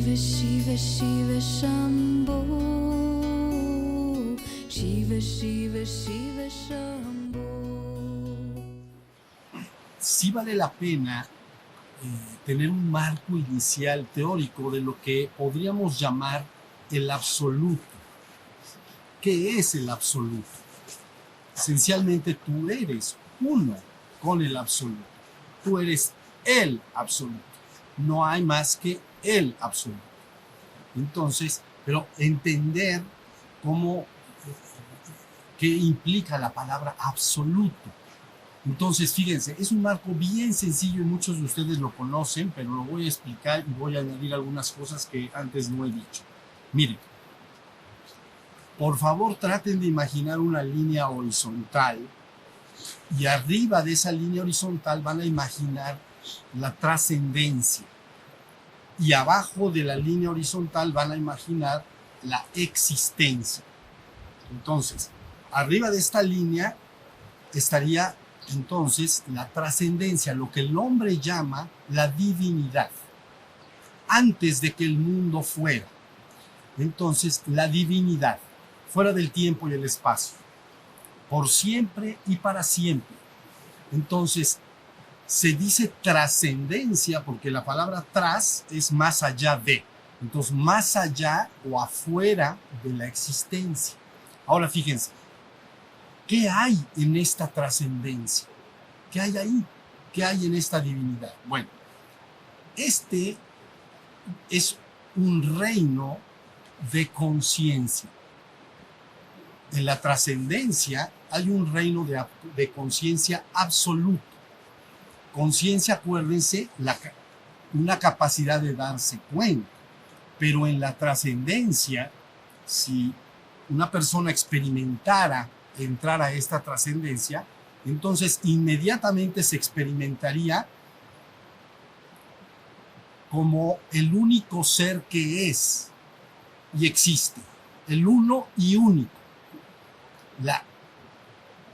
Shiva Shiva Shiva Shambho, Shiva Shiva Shiva Shambho. Sí vale la pena tener un marco inicial teórico de lo que podríamos llamar el absoluto. ¿Qué es el absoluto? Esencialmente tú eres uno con el absoluto. Tú eres el absoluto. No hay más que el absoluto. Entonces, pero entender qué implica la palabra absoluto. Entonces, fíjense, es un marco bien sencillo y muchos de ustedes lo conocen, pero lo voy a explicar y voy a añadir algunas cosas que antes no he dicho. Miren, por favor traten de imaginar una línea horizontal y arriba de esa línea horizontal van a imaginar la trascendencia y abajo de la línea horizontal van a imaginar la existencia. Entonces, arriba de esta línea estaría entonces la trascendencia, lo que el hombre llama la divinidad, antes de que el mundo fuera. Entonces, la divinidad, fuera del tiempo y el espacio, por siempre y para siempre. Entonces, se dice trascendencia porque la palabra tras es más allá de. Entonces, más allá o afuera de la existencia. Ahora, fíjense, ¿qué hay en esta trascendencia? ¿Qué hay ahí? ¿Qué hay en esta divinidad? Bueno, este es un reino de conciencia. En la trascendencia hay un reino de conciencia absoluta. Conciencia, acuérdense, una capacidad de darse cuenta. Pero en la trascendencia, si una persona experimentara entrar a esta trascendencia, entonces inmediatamente se experimentaría como el único ser que es y existe, el uno y único,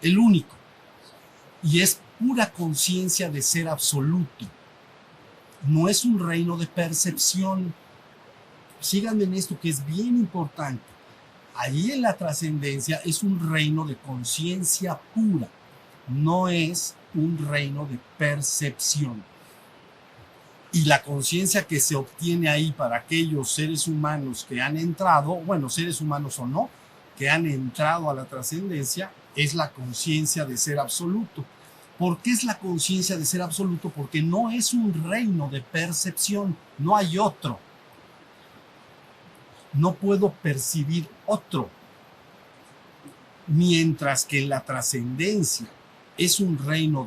el único, y es pura conciencia de ser absoluto. No es un reino de percepción. Síganme en esto que es bien importante. Ahí en la trascendencia es un reino de conciencia pura, no es un reino de percepción. Y la conciencia que se obtiene ahí para aquellos seres humanos que han entrado, bueno, seres humanos o no, que han entrado a la trascendencia, es la conciencia de ser absoluto. ¿Por qué es la conciencia de ser absoluto? Porque no es un reino de percepción, no hay otro. No puedo percibir otro. Mientras que en la trascendencia es un reino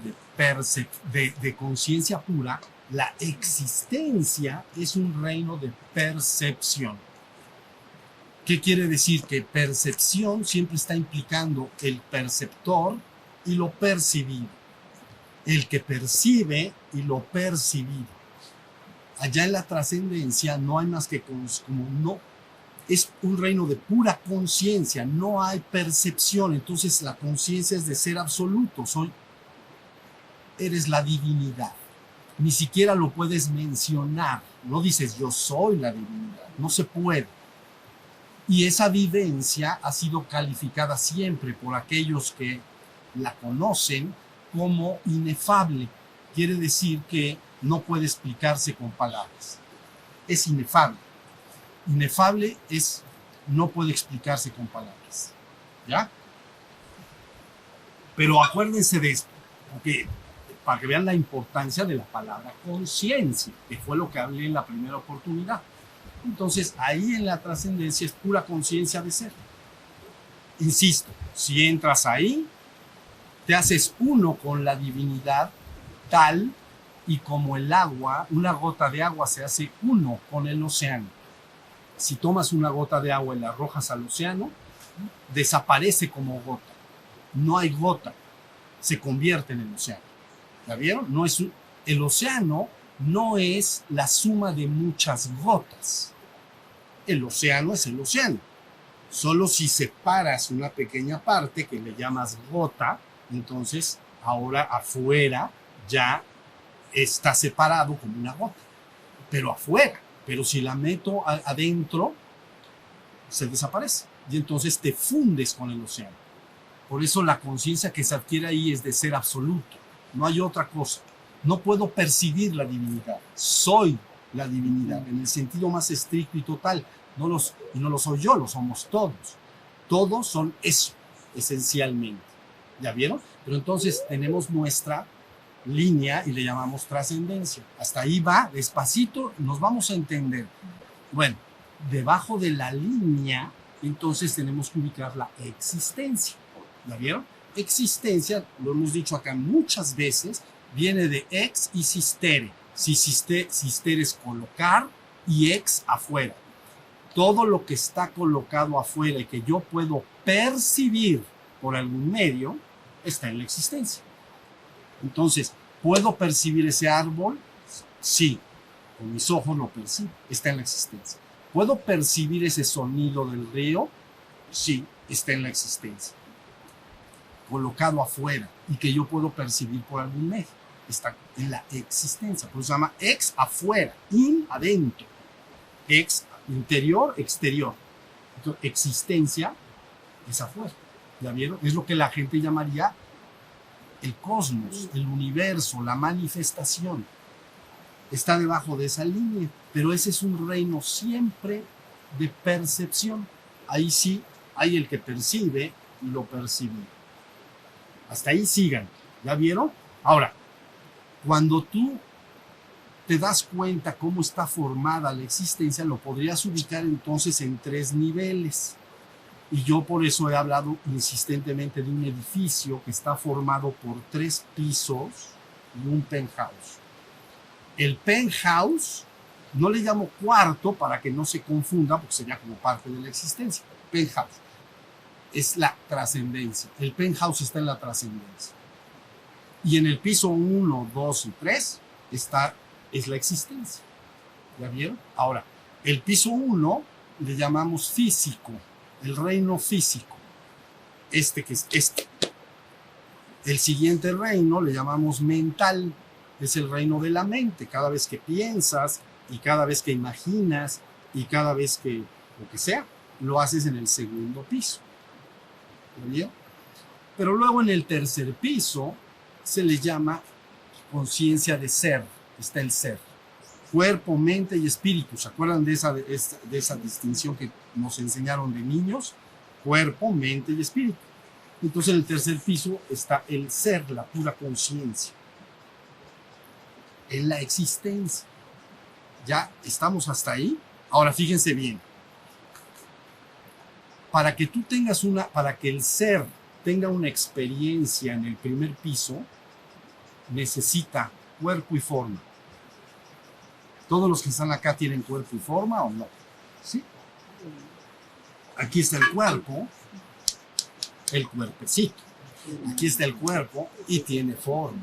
de conciencia pura, la existencia es un reino de percepción. ¿Qué quiere decir? Que percepción siempre está implicando el perceptor y lo percibido. El que percibe y lo percibido. Allá en la trascendencia no hay más que es un reino de pura conciencia, no hay percepción. Entonces la conciencia es de ser absoluto, eres la divinidad. Ni siquiera lo puedes mencionar, no dices yo soy la divinidad, no se puede. Y esa vivencia ha sido calificada siempre por aquellos que la conocen como inefable. Quiere decir que no puede explicarse con palabras. Es inefable. Inefable no puede explicarse con palabras. ¿Ya? Pero acuérdense de esto, porque, para que vean la importancia de la palabra conciencia, que fue lo que hablé en la primera oportunidad. Entonces, ahí en la trascendencia es pura conciencia de ser. Insisto, si entras ahí, te haces uno con la divinidad tal y como el agua, una gota de agua se hace uno con el océano. Si tomas una gota de agua y la arrojas al océano, desaparece como gota. No hay gota, se convierte en el océano. ¿La vieron? El océano no es la suma de muchas gotas. El océano es el océano. Solo si separas una pequeña parte que le llamas gota, entonces ahora afuera ya está separado como una gota. Pero afuera, pero si la meto adentro, se desaparece y entonces te fundes con el océano. Por eso la conciencia que se adquiere ahí es de ser absoluto, no hay otra cosa. No puedo percibir la divinidad, soy la divinidad en el sentido más estricto y total. No lo soy yo, lo somos todos. Todos son eso, esencialmente. ¿Ya vieron? Pero entonces tenemos nuestra línea y le llamamos trascendencia. Hasta ahí va, despacito, nos vamos a entender. Bueno, debajo de la línea, entonces tenemos que ubicar la existencia. ¿Ya vieron? Existencia, lo hemos dicho acá muchas veces, viene de ex y sistere. Si sistere es colocar y ex afuera. Todo lo que está colocado afuera y que yo puedo percibir por algún medio, está en la existencia. Entonces, ¿puedo percibir ese árbol? Sí, con mis ojos lo percibo, está en la existencia. ¿Puedo percibir ese sonido del río? Sí, está en la existencia. Colocado afuera y que yo puedo percibir por algún medio, está en la existencia. Por eso se llama ex afuera, in adentro, ex interior, exterior. Entonces, existencia es afuera. ¿Ya vieron? Es lo que la gente llamaría el cosmos, el universo, la manifestación. Está debajo de esa línea, pero ese es un reino siempre de percepción. Ahí sí hay el que percibe y lo percibe. Hasta ahí sigan. ¿Ya vieron? Ahora, cuando tú te das cuenta cómo está formada la existencia, lo podrías ubicar entonces en 3 niveles. Y yo por eso he hablado insistentemente de un edificio que está formado por 3 pisos y un penthouse. El penthouse, no le llamo cuarto para que no se confunda, porque sería como parte de la existencia. Penthouse es la trascendencia. El penthouse está en la trascendencia. Y en el piso 1, 2 y 3 es la existencia. ¿Ya vieron? Ahora, el piso 1 le llamamos físico, el reino físico. Que es este. El siguiente reino le llamamos mental, es el reino de la mente. Cada vez que piensas y cada vez que imaginas y cada vez que lo que sea, lo haces en el segundo piso. ¿Ya vieron? Pero luego en el tercer piso se le llama conciencia de ser. Está el ser. Cuerpo, mente y espíritu. ¿Se acuerdan de esa distinción que nos enseñaron de niños? Cuerpo, mente y espíritu. Entonces en el tercer piso está el ser, la pura conciencia. En la existencia. ¿Ya estamos hasta ahí? Ahora fíjense bien. Para que el ser tenga una experiencia en el primer piso, necesita cuerpo y forma. ¿Todos los que están acá tienen cuerpo y forma o no? Sí. Aquí está el cuerpo, el cuerpecito. Aquí está el cuerpo y tiene forma.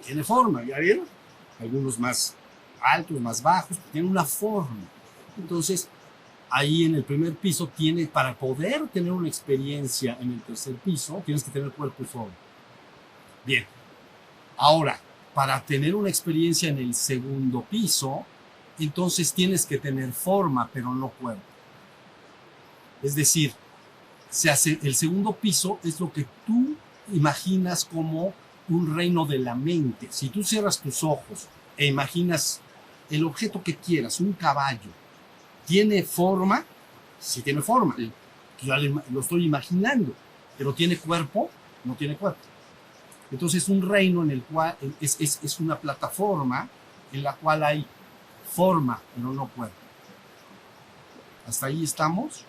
Tiene forma, ¿ya vieron? Algunos más altos, más bajos, tienen una forma. Entonces, ahí en el primer piso para poder tener una experiencia en el tercer piso, tienes que tener cuerpo y forma. Bien. Ahora, para tener una experiencia en el segundo piso, entonces tienes que tener forma, pero no cuerpo. Es decir, el segundo piso es lo que tú imaginas como un reino de la mente. Si tú cierras tus ojos e imaginas el objeto que quieras, un caballo, ¿tiene forma? Sí tiene forma. Yo lo estoy imaginando, pero ¿tiene cuerpo? No tiene cuerpo. Entonces es un reino en el cual es una plataforma en la cual hay forma, pero no cuerpo. ¿Hasta ahí estamos?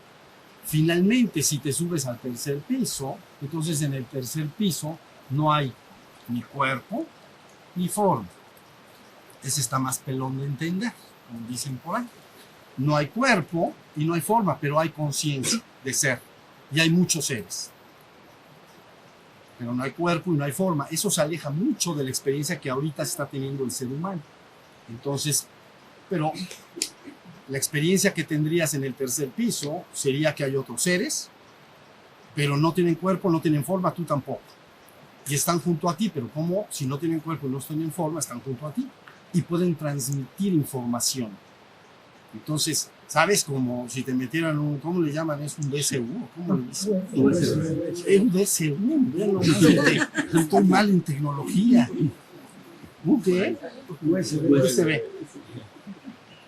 Finalmente, si te subes al tercer piso, entonces en el tercer piso no hay ni cuerpo ni forma. Ese está más pelón de entender, como dicen por ahí. No hay cuerpo y no hay forma, pero hay conciencia de ser. Y hay muchos seres. Pero no hay cuerpo y no hay forma. Eso se aleja mucho de la experiencia que ahorita está teniendo el ser humano. Entonces, pero la experiencia que tendrías en el tercer piso sería que hay otros seres, pero no tienen cuerpo, no tienen forma, tú tampoco. Y están junto a ti, pero como si no tienen cuerpo y no tienen forma, están junto a ti. Y pueden transmitir información. Entonces, ¿sabes? Como si te metieran un, ¿cómo le llaman? ¿Es un DSU? ¿Cómo le dicen? Un DSU, vean nomás, estoy mal en tecnología. ¿Qué? USB.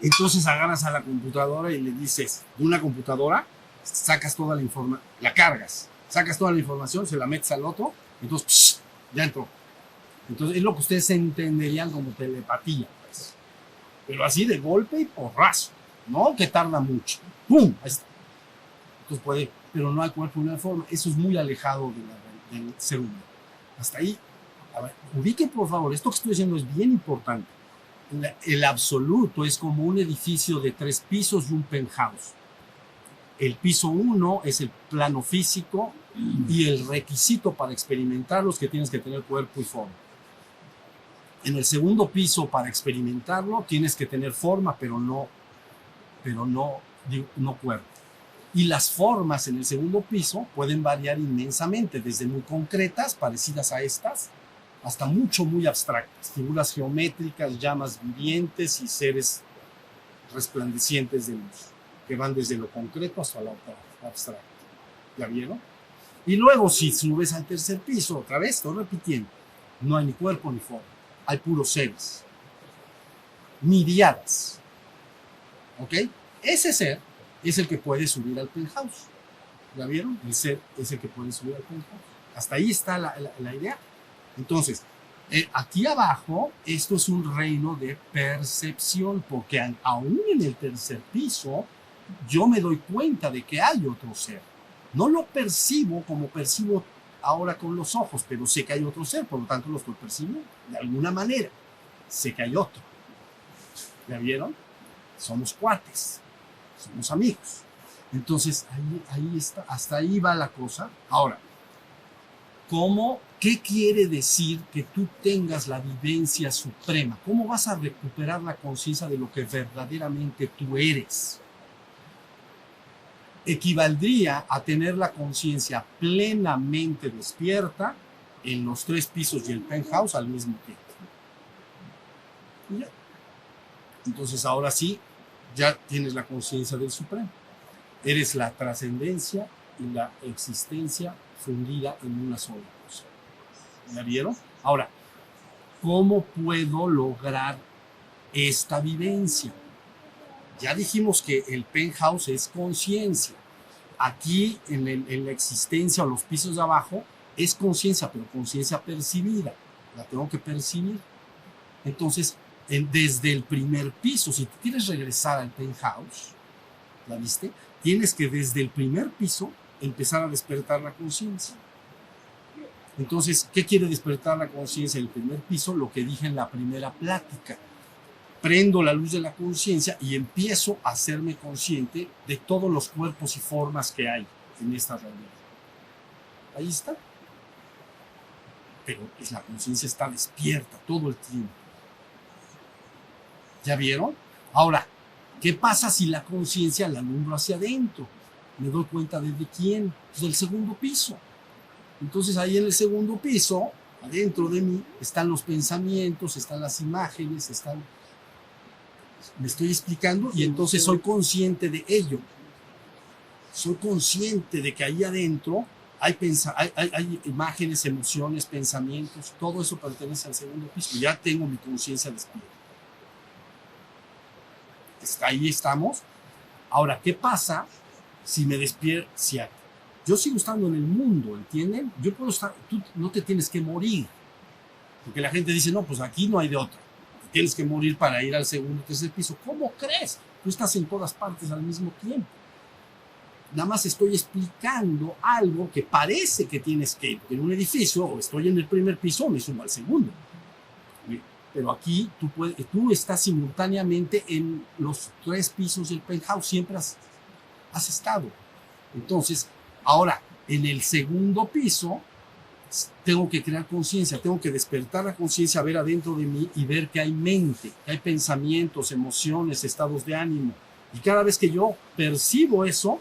Entonces agarras a la computadora y le dices, de una computadora, sacas toda la información, la cargas, sacas toda la información, se la metes al otro, entonces ya entró. Entonces es lo que ustedes entenderían como telepatía, pues. Pero así de golpe y porrazo, ¿no? Que tarda mucho. ¡Pum! Ahí está. Entonces puede, pero no hay cuerpo ni hay forma. Eso es muy alejado del ser humano. Hasta ahí. A ver, ubiquen por favor, esto que estoy diciendo es bien importante. El absoluto es como un edificio de 3 pisos y un penthouse. El piso 1 es el plano físico y el requisito para experimentarlo es que tienes que tener cuerpo y forma. En el segundo piso, para experimentarlo, tienes que tener forma, pero no cuerpo. Y las formas en el segundo piso pueden variar inmensamente, desde muy concretas, parecidas a estas, hasta muy abstractas, figuras geométricas, llamas vivientes y seres resplandecientes de luz, que van desde lo concreto hasta lo abstracto. ¿Ya vieron? Y luego, si subes al tercer piso, otra vez, estoy repitiendo, no hay ni cuerpo ni forma, hay puros seres, miriadas. ¿Ok? Ese ser es el que puede subir al penthouse. ¿Ya vieron? El ser es el que puede subir al penthouse. Hasta ahí está la idea. Entonces, aquí abajo, esto es un reino de percepción, porque aún en el tercer piso, yo me doy cuenta de que hay otro ser. No lo percibo como percibo ahora con los ojos, pero sé que hay otro ser, por lo tanto lo estoy percibiendo de alguna manera. Sé que hay otro. ¿Ya vieron? Somos cuates, somos amigos. Entonces, ahí está, hasta ahí va la cosa. Ahora, ¿qué quiere decir que tú tengas la vivencia suprema? ¿Cómo vas a recuperar la conciencia de lo que verdaderamente tú eres? Equivaldría a tener la conciencia plenamente despierta en los 3 pisos y el penthouse al mismo tiempo. ¿Y ya? Entonces ahora sí, ya tienes la conciencia del Supremo. Eres la trascendencia y la existencia fundida en una sola cosa. ¿Ya vieron? Ahora, ¿cómo puedo lograr esta vivencia? Ya dijimos que el penthouse es conciencia. Aquí en la existencia o los pisos de abajo es conciencia, pero conciencia percibida. La tengo que percibir. Entonces, desde el primer piso, si tú quieres regresar al penthouse, ¿la viste? Tienes que desde el primer piso empezar a despertar la conciencia. Entonces, ¿qué quiere despertar la conciencia del primer piso? Lo que dije en la primera plática. Prendo la luz de la conciencia y empiezo a hacerme consciente de todos los cuerpos y formas que hay en esta realidad. Ahí está. Pero la conciencia está despierta todo el tiempo. ¿Ya vieron? Ahora, ¿qué pasa si la conciencia la alumbro hacia adentro? Me doy cuenta de quién, pues del segundo piso. Entonces ahí en el segundo piso, adentro de mí, están los pensamientos, están las imágenes, me estoy explicando y entonces soy consciente de ello. Soy consciente de que ahí adentro hay imágenes, emociones, pensamientos, todo eso pertenece al segundo piso. Ya tengo mi conciencia despierta. Ahí estamos. Ahora, ¿qué pasa si me despierto? Yo sigo estando en el mundo, ¿entienden? Yo puedo estar, tú no te tienes que morir. Porque la gente dice, no, pues aquí no hay de otra. Tienes que morir para ir al segundo o tercer piso. ¿Cómo crees? Tú estás en todas partes al mismo tiempo. Nada más estoy explicando algo que parece que tienes que ir. En un edificio, o estoy en el primer piso, o me subo al segundo. Pero aquí tú estás simultáneamente en los 3 pisos del penthouse, siempre has estado. Entonces, ahora, en el segundo piso, tengo que crear conciencia, tengo que despertar la conciencia, ver adentro de mí y ver que hay mente, que hay pensamientos, emociones, estados de ánimo. Y cada vez que yo percibo eso,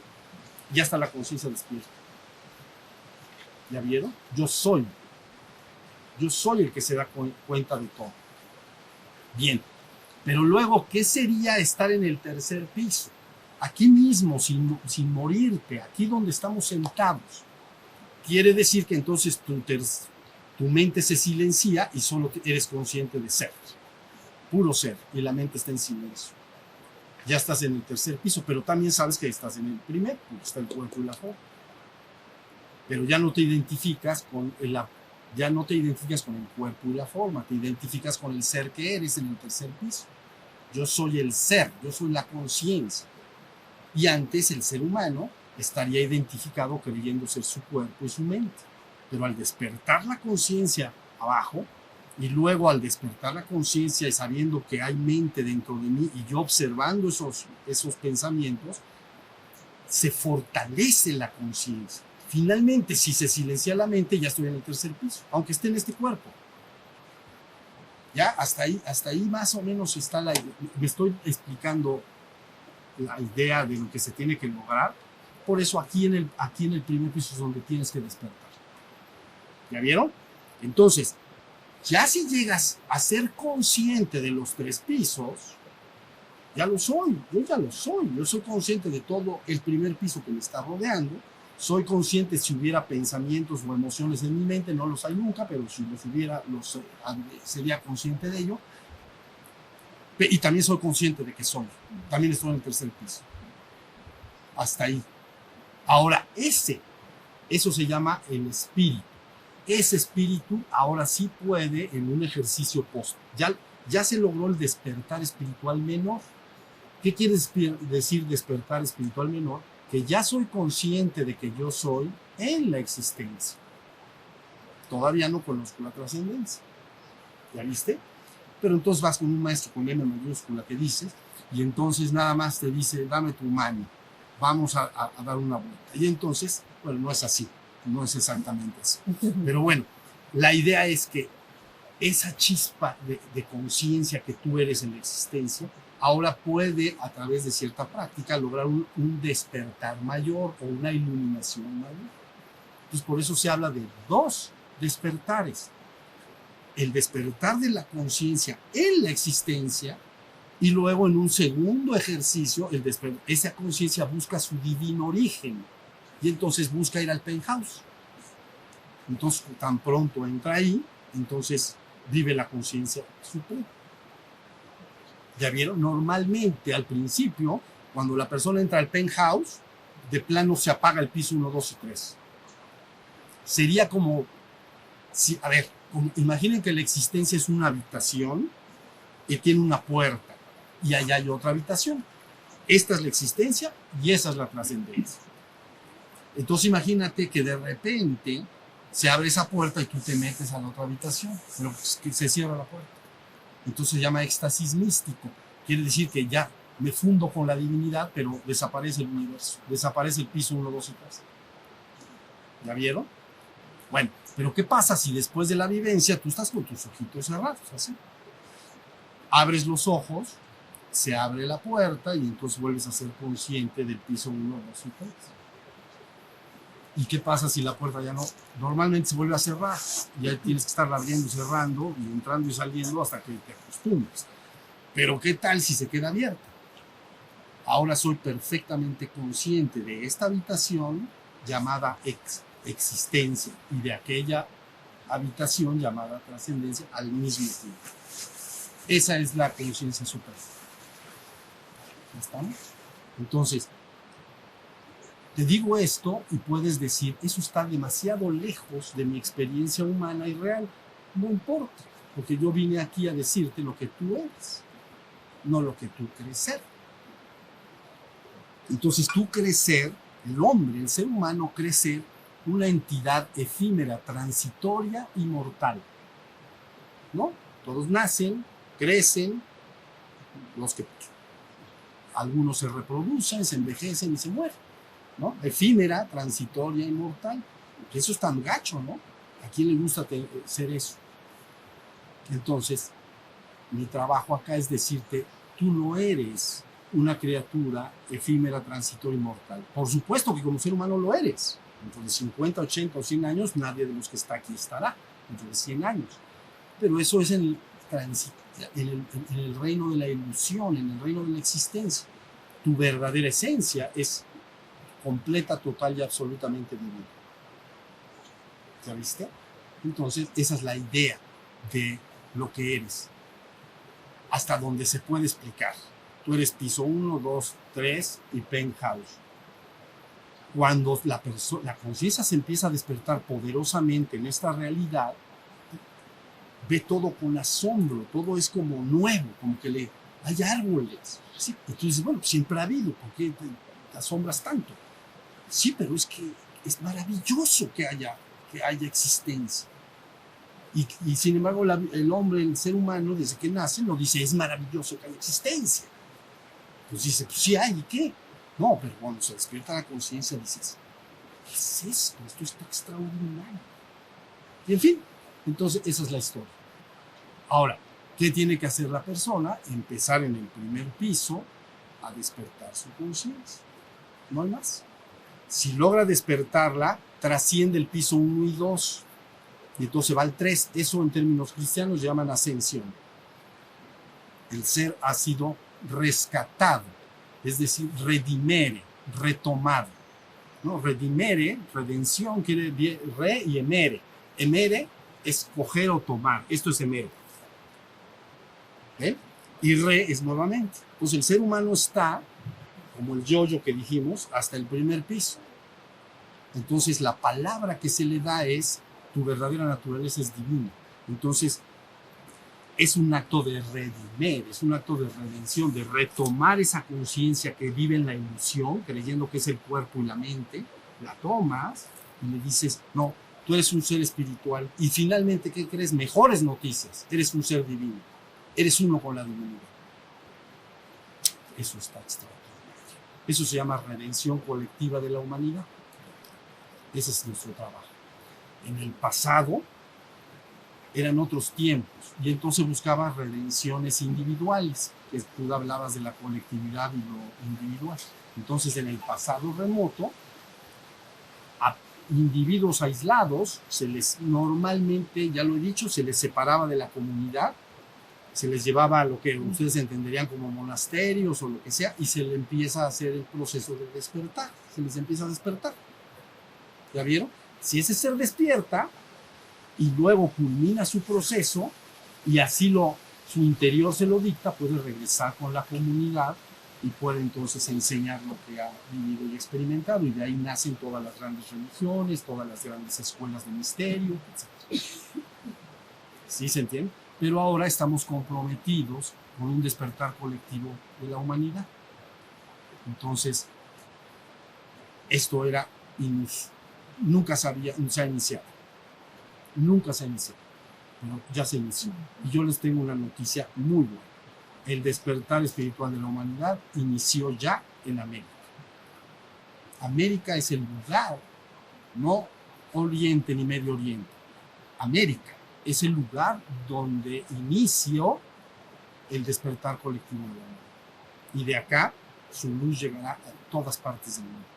ya está la conciencia despierta. ¿Ya vieron? Yo soy el que se da cuenta de todo. Bien, Pero luego, ¿qué sería estar en el tercer piso? Aquí mismo, sin morirte, aquí donde estamos sentados. Quiere decir que entonces tu mente se silencia y solo eres consciente de ser. Puro ser. Y la mente está en silencio. Ya estás en el tercer piso, pero también sabes que estás en el primer, porque está el cuerpo y la forma. Pero ya no te identificas con el cuerpo y la forma, te identificas con el ser que eres en el tercer piso. Yo soy el ser, yo soy la conciencia. Y antes el ser humano estaría identificado creyendo ser su cuerpo y su mente. Pero al despertar la conciencia abajo, y luego al despertar la conciencia y sabiendo que hay mente dentro de mí, y yo observando esos pensamientos, se fortalece la conciencia. Finalmente, si se silencia la mente, ya estoy en el tercer piso, aunque esté en este cuerpo. Ya, hasta ahí más o menos está me estoy explicando la idea de lo que se tiene que lograr. Por eso aquí en el primer piso es donde tienes que despertar. ¿Ya vieron? Entonces, ya si llegas a ser consciente de los tres pisos, ya lo soy, yo soy consciente de todo el primer piso que me está rodeando, soy consciente si hubiera pensamientos o emociones en mi mente, no los hay nunca, pero si los hubiera, sería consciente de ello, y también soy consciente de que también estoy en el tercer piso, hasta ahí. Ahora, eso se llama el espíritu. Ese espíritu ahora sí puede en un ejercicio ya se logró el despertar espiritual menor. ¿Qué quiere decir despertar espiritual menor? Que ya soy consciente de que yo soy en la existencia. Todavía no conozco la trascendencia. ¿Ya viste? Pero entonces vas con un maestro con M mayúscula que dices, y entonces nada más te dice, dame tu mano, vamos a dar una vuelta. Y entonces, bueno, no es así. No es exactamente así. Pero bueno, la idea es que esa chispa de conciencia que tú eres en la existencia, ahora puede, a través de cierta práctica, lograr un despertar mayor o una iluminación mayor. Entonces, por eso se habla de dos despertares. El despertar de la conciencia en la existencia y luego en un segundo ejercicio, esa conciencia busca su divino origen. Y entonces busca ir al penthouse. Entonces, tan pronto entra ahí, entonces vive la conciencia suprema. ¿Ya vieron? Normalmente, al principio, cuando la persona entra al penthouse, de plano se apaga el piso 1, 2 y 3. Sería como, imaginen que la existencia es una habitación y tiene una puerta, y allá hay otra habitación. Esta es la existencia y esa es la trascendencia. Entonces imagínate que de repente se abre esa puerta y tú te metes a la otra habitación, pero se cierra la puerta. Entonces se llama éxtasis místico. Quiere decir que ya me fundo con la divinidad, pero desaparece el universo, desaparece el piso 1, 2 y 3. ¿Ya vieron? Bueno, pero ¿qué pasa si después de la vivencia tú estás con tus ojitos cerrados, así? Abres los ojos, se abre la puerta y entonces vuelves a ser consciente del piso 1, 2 y 3. ¿Y qué pasa si la puerta ya no? Normalmente se vuelve a cerrar. Y ahí tienes que estar abriendo y cerrando, y entrando y saliendo hasta que te acostumbres. Pero ¿qué tal si se queda abierta? Ahora soy perfectamente consciente de esta habitación llamada existencia y de aquella habitación llamada trascendencia al mismo tiempo. Esa es la conciencia suprema. ¿Ya estamos? Entonces, te digo esto y puedes decir, eso está demasiado lejos de mi experiencia humana y real. No importa, porque yo vine aquí a decirte lo que tú eres, no lo que tú crees ser. Entonces tú crees ser, el hombre, el ser humano cree ser una entidad efímera, transitoria y mortal. ¿No? Todos nacen, crecen, algunos se reproducen, se envejecen y se mueren. ¿No? Efímera, transitoria, inmortal. Eso es tan gacho, ¿no? ¿A quién le gusta ser eso? Entonces, mi trabajo acá es decirte, tú no eres una criatura efímera, transitoria, inmortal. Por supuesto que como ser humano lo eres. Dentro de 50, 80 o 100 años, nadie de los que está aquí estará. Dentro de 100 años. Pero eso es en el en el reino de la ilusión, en el reino de la existencia. Tu verdadera esencia es completa, total y absolutamente divina. ¿Ya viste? Entonces, esa es la idea de lo que eres, hasta donde se puede explicar. Tú eres piso 1, 2, 3 y penthouse. Cuando la conciencia se empieza a despertar poderosamente en esta realidad, ve todo con asombro, todo es como nuevo, como que hay árboles. ¿Sí? Entonces, bueno, siempre ha habido, ¿por qué te asombras tanto? Sí, pero es que es maravilloso que haya existencia. Y sin embargo, el hombre, el ser humano, desde que nace, no dice, es maravilloso que haya existencia. Pues dice, pues sí hay, ¿y qué? No, pero cuando se despierta la conciencia, dices, ¿qué es esto? Esto está extraordinario. Y en fin, entonces esa es la historia. Ahora, ¿qué tiene que hacer la persona? Empezar en el primer piso a despertar su conciencia. No hay más. Si logra despertarla, trasciende el piso 1 y 2. Y entonces va al 3. Eso en términos cristianos llaman ascensión. El ser ha sido rescatado, es decir, redimere, retomado. ¿No? Redimere, redención, quiere re y emere. Emere es coger o tomar. Esto es emere. ¿Ven? Y re es nuevamente. Entonces el ser humano está, como el yo-yo que dijimos, hasta el primer piso. Entonces la palabra que se le da es, tu verdadera naturaleza es divina. Entonces es un acto de redimir, es un acto de redención, de retomar esa conciencia que vive en la ilusión, creyendo que es el cuerpo y la mente, la tomas y le dices, no, tú eres un ser espiritual. Y finalmente, ¿qué crees? Mejores noticias, eres un ser divino, eres uno con la divinidad. Eso está extraordinario. Eso se llama redención colectiva de la humanidad. Ese es nuestro trabajo. En el pasado eran otros tiempos y entonces buscaba redenciones individuales, que tú hablabas de la colectividad y lo individual. Entonces en el pasado remoto, a individuos aislados se les normalmente, ya lo he dicho, se les separaba de la comunidad, se les llevaba a lo que ustedes entenderían como monasterios o lo que sea, y se les empieza a hacer el proceso de despertar, se les empieza a despertar. ¿Ya vieron? Si ese ser despierta y luego culmina su proceso y así su interior se lo dicta, puede regresar con la comunidad y puede entonces enseñar lo que ha vivido y experimentado, y de ahí nacen todas las grandes religiones, todas las grandes escuelas de misterio, etc. ¿Sí se entiende? Pero ahora estamos comprometidos con un despertar colectivo de la humanidad. Entonces, esto era nunca se ha iniciado. Nunca se ha iniciado, pero ya se inició. Y yo les tengo una noticia muy buena. El despertar espiritual de la humanidad inició ya en América. América es el lugar, no Oriente ni Medio Oriente. América es el lugar donde inició el despertar colectivo de la humanidad. Y de acá su luz llegará a todas partes del mundo.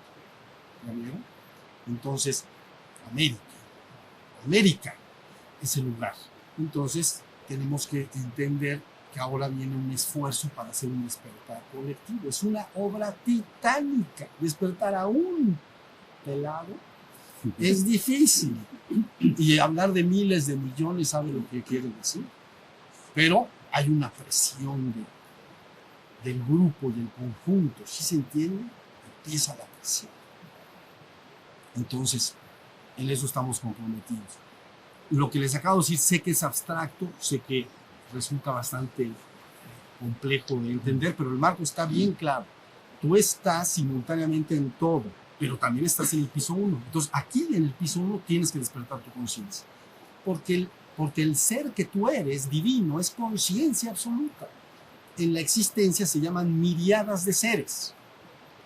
¿Ya vieron? Entonces, América es el lugar. Entonces, tenemos que entender que ahora viene un esfuerzo para hacer un despertar colectivo. Es una obra titánica. Despertar a un pelado es difícil. Y hablar de miles de millones, ¿sabe lo que quiere decir? Pero hay una presión del grupo y el conjunto. ¿Sí se entiende? Empieza la presión. Entonces, en eso estamos comprometidos. Lo que les acabo de decir, sé que es abstracto, sé que resulta bastante complejo de entender, pero el marco está bien claro. Tú estás simultáneamente en todo, pero también estás en el piso 1. Entonces, aquí en el piso 1 tienes que despertar tu conciencia. Porque el ser que tú eres, divino, es conciencia absoluta. En la existencia se llaman miriadas de seres.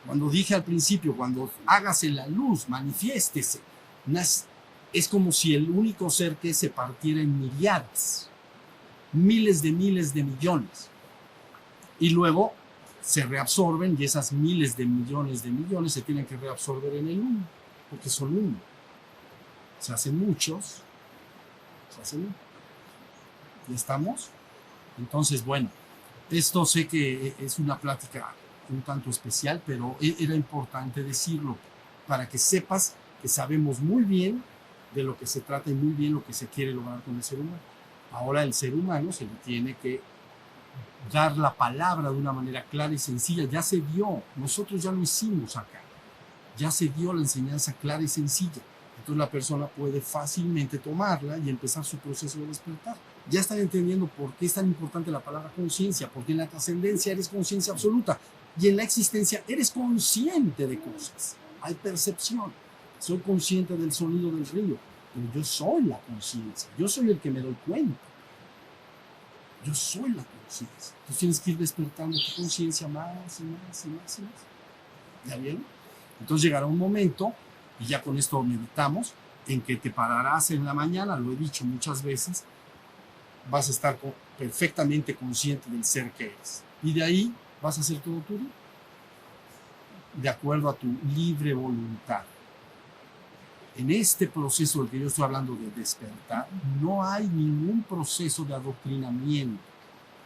Cuando dije al principio, cuando hágase la luz, manifiéstese, es como si el único ser que se partiera en miriadas, miles de millones, y luego se reabsorben, y esas miles de millones se tienen que reabsorber en el uno, porque son uno. Se hacen muchos, ¿ya estamos? Entonces, bueno, esto sé que es una plática un tanto especial, pero era importante decirlo para que sepas que sabemos muy bien de lo que se trata y muy bien lo que se quiere lograr con el ser humano. Ahora el ser humano se le tiene que dar la palabra de una manera clara y sencilla. Ya se dio, nosotros ya lo hicimos acá. Ya se dio la enseñanza clara y sencilla. Entonces la persona puede fácilmente tomarla y empezar su proceso de despertar. Ya están entendiendo por qué es tan importante la palabra conciencia, porque en la trascendencia eres conciencia absoluta y en la existencia eres consciente de cosas. Hay percepción. Soy consciente del sonido del río, pero yo soy la conciencia. Yo soy el que me doy cuenta. Yo soy la conciencia. Entonces tienes que ir despertando tu conciencia más y más y más y más. ¿Ya vieron? Entonces llegará un momento, y ya con esto meditamos, en que te pararás en la mañana, lo he dicho muchas veces, vas a estar perfectamente consciente del ser que eres. Y de ahí vas a hacer todo tuyo, de acuerdo a tu libre voluntad. En este proceso del que yo estoy hablando de despertar, no hay ningún proceso de adoctrinamiento.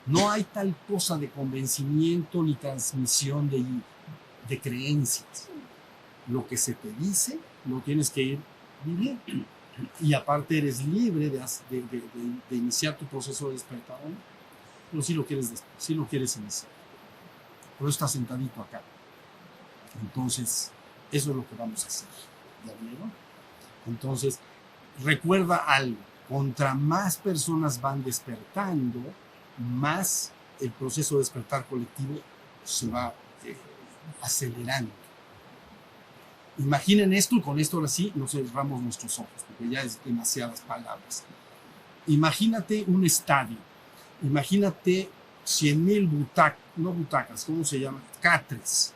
No hay tal cosa de convencimiento ni transmisión de creencias. Lo que se te dice, lo tienes que ir viviendo. Y aparte eres libre de iniciar tu proceso de despertar, ¿no? Pero si lo quieres iniciar. Pero estás sentadito acá. Entonces, eso es lo que vamos a hacer. ¿Ya vieron? Entonces, recuerda algo. Contra más personas van despertando, más el proceso de despertar colectivo se va acelerando. Imaginen esto, y con esto ahora sí nos cerramos nuestros ojos, porque ya es demasiadas palabras. Imagínate un estadio, imagínate 100,000 butacas, ¿cómo se llama? Catres.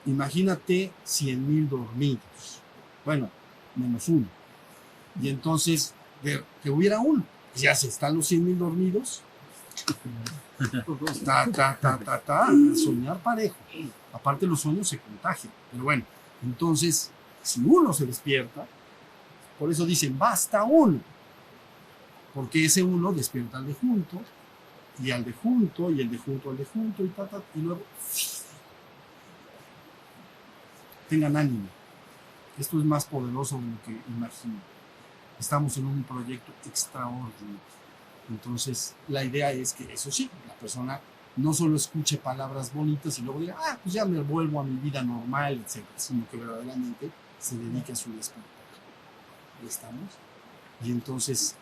Imagínate 100,000 dormidos. Bueno, menos uno. Y entonces, que hubiera uno. Ya se están los 100,000 dormidos. Soñar parejo. Aparte los sueños se contagian. Pero bueno, entonces, si uno se despierta, por eso dicen, basta uno. Porque ese uno despierta al de junto, y al de junto, y el de junto al de junto, y luego, tengan ánimo. Esto es más poderoso de lo que imagino. Estamos en un proyecto extraordinario. Entonces, la idea es que, eso sí, la persona no solo escuche palabras bonitas y luego diga, pues ya me vuelvo a mi vida normal, etc., sino que verdaderamente se dedique a su despertar. ¿Estamos? Y entonces,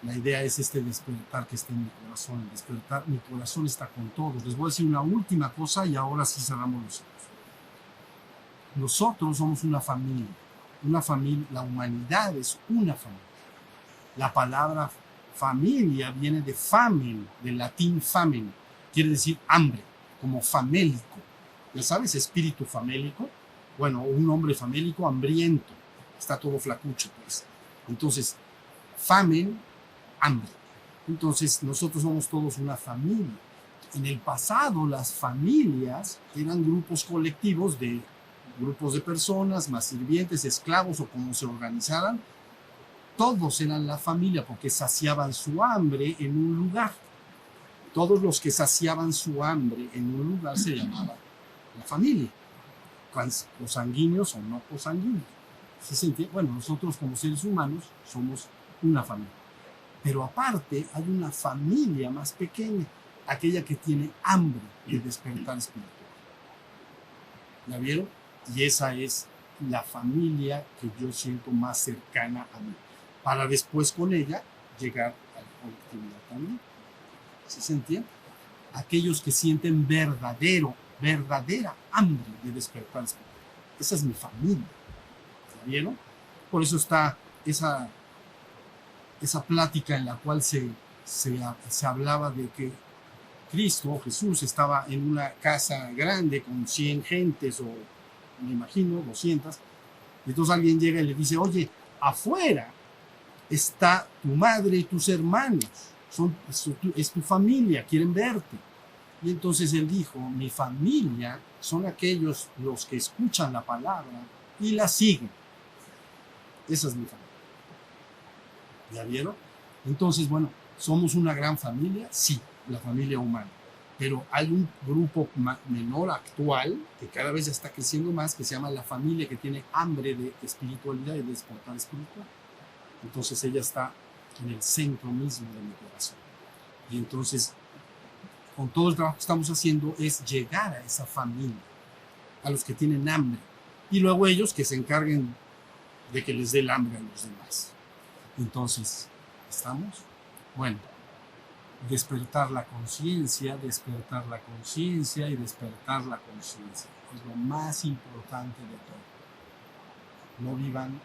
la idea es este despertar que está en mi corazón. El despertar, mi corazón está con todos. Les voy a decir una última cosa y ahora sí cerramos los ojos. Nosotros somos una familia. Una familia, la humanidad es una familia. La palabra familia viene de famen, del latín famen, quiere decir hambre, como famélico. ¿Ya sabes? Espíritu famélico. Bueno, un hombre famélico, hambriento. Está todo flacucho, pues. Entonces, famen, hambre. Entonces, nosotros somos todos una familia. En el pasado, las familias eran grupos colectivos de grupos de personas, más sirvientes, esclavos o como se organizaran. Todos eran la familia porque saciaban su hambre en un lugar. Todos los que saciaban su hambre en un lugar se llamaban la familia, consanguíneos o no consanguíneos. ¿Sí se entiende? Bueno, nosotros como seres humanos somos una familia. Pero aparte hay una familia más pequeña, aquella que tiene hambre de despertar espiritual. ¿La vieron? Y esa es la familia que yo siento más cercana a mí, para después con ella llegar a la colectividad también. ¿Sí se entiende? Aquellos que sienten verdadera hambre de despertar espiritual. Esa es mi familia. ¿La vieron? Por eso está esa plática en la cual se hablaba de que Cristo, Jesús, estaba en una casa grande con 100 gentes o me imagino 200, y entonces alguien llega y le dice, oye, afuera está tu madre y tus hermanos, es tu familia, quieren verte. Y entonces él dijo, mi familia son aquellos los que escuchan la palabra y la siguen. Esa es mi familia. ¿Ya vieron? Entonces, bueno, ¿Somos una gran familia? Sí, la familia humana. Pero hay un grupo menor actual, que cada vez ya está creciendo más, que se llama la familia que tiene hambre de espiritualidad y de despertar espiritual. Entonces ella está en el centro mismo de mi corazón. Y entonces, con todo el trabajo que estamos haciendo, es llegar a esa familia, a los que tienen hambre. Y luego ellos que se encarguen de que les dé el hambre a los demás. Entonces, ¿estamos? Bueno. Despertar la conciencia y despertar la conciencia. Es lo más importante de todo. No vivan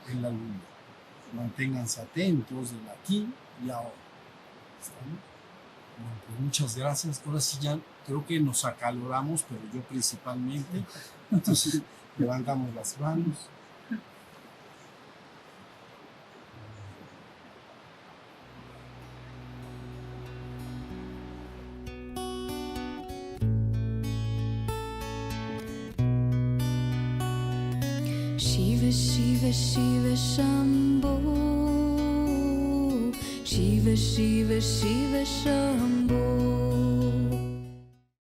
en la luna. Manténganse atentos del aquí y ahora. ¿Estamos? Bueno, pues muchas gracias. Ahora sí ya creo que nos acaloramos, pero yo principalmente. Entonces levantamos las manos. Shiva Shiva Shiva Shambho, Shiva Shiva Shiva Shambho.